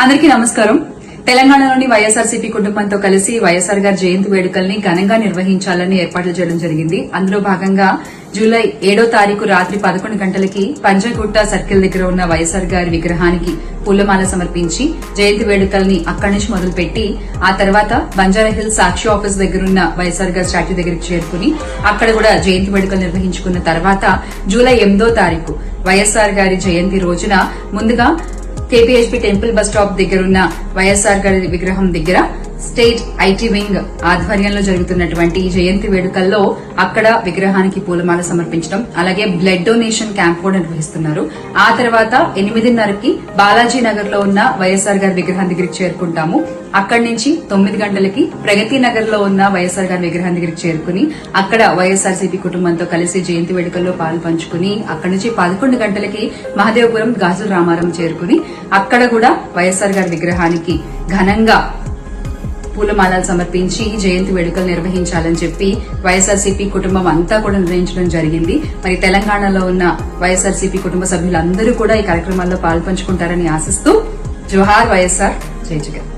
అందరికీ నమస్కారం. తెలంగాణలోని వైఎస్ఆర్సీపీ కుటుంబంతో కలిసి వైఎస్ఆర్ గారి జయంతి వేడుకల్ని ఘనంగా నిర్వహించాలని ఏర్పాట్లు చేయడం జరిగింది. అందులో భాగంగా జూలై 7వ తారీఖు రాత్రి 11 గంటలకి పంజగుట్ట సర్కిల్ దగ్గర ఉన్న వైఎస్ఆర్ గారి విగ్రహానికి పూలమాల సమర్పించి జయంతి వేడుకల్ని అక్కడి నుంచి మొదలుపెట్టి ఆ తర్వాత బంజారాహిల్స్ సాక్షి ఆఫీస్ దగ్గరున్న వైఎస్ఆర్ గారి స్టాట్యూ దగ్గరికి చేరుకుని అక్కడ కూడా జయంతి వేడుకలు నిర్వహించుకున్న తర్వాత జూలై 8వ తారీఖు వైఎస్ఆర్ గారి జయంతి రోజున ముందుగా కేపీహెచ్పీ టెంపుల్ బస్ స్టాప్ దగ్గర ఉన్న వైఎస్ఆర్ గారి విగ్రహం దగ్గర స్టేట్ ఐటీ వింగ్ ఆధ్వర్యంలో జరుగుతున్నటువంటి జయంతి వేడుకల్లో అక్కడ విగ్రహానికి పూలమాల సమర్పించడం, అలాగే బ్లడ్ డొనేషన్ క్యాంప్ కూడా నిర్వహిస్తున్నారు. ఆ తర్వాత 8:30కి బాలాజీ నగర్ లో ఉన్న వైఎస్ఆర్ గారి విగ్రహం దగ్గరికి చేరుకుంటాము. అక్కడి నుంచి 9 గంటలకి ప్రగతి నగర్ లో ఉన్న వైఎస్ఆర్ గారి విగ్రహం దగ్గరికి చేరుకుని అక్కడ వైఎస్ఆర్సీపీ కుటుంబంతో కలిసి జయంతి వేడుకల్లో పాలు పంచుకుని అక్కడి నుంచి 11 గంటలకి మహదేవపురం గాజుల రామారం చేరుకుని అక్కడ కూడా వైఎస్ఆర్ గారి విగ్రహానికి ఘనంగా పూలమాలలు సమర్పించి జయంతి వేడుకలు నిర్వహించాలని చెప్పి వైఎస్ఆర్సీపీ కుటుంబం అంతా కూడా నిర్ణయించడం జరిగింది. మరి తెలంగాణలో ఉన్న వైఎస్ఆర్సీపీ కుటుంబ సభ్యులందరూ కూడా ఈ కార్యక్రమాల్లో పాల్పంచుకుంటారని ఆశిస్తూ జోహార్ వైఎస్ఆర్, జై జగన్.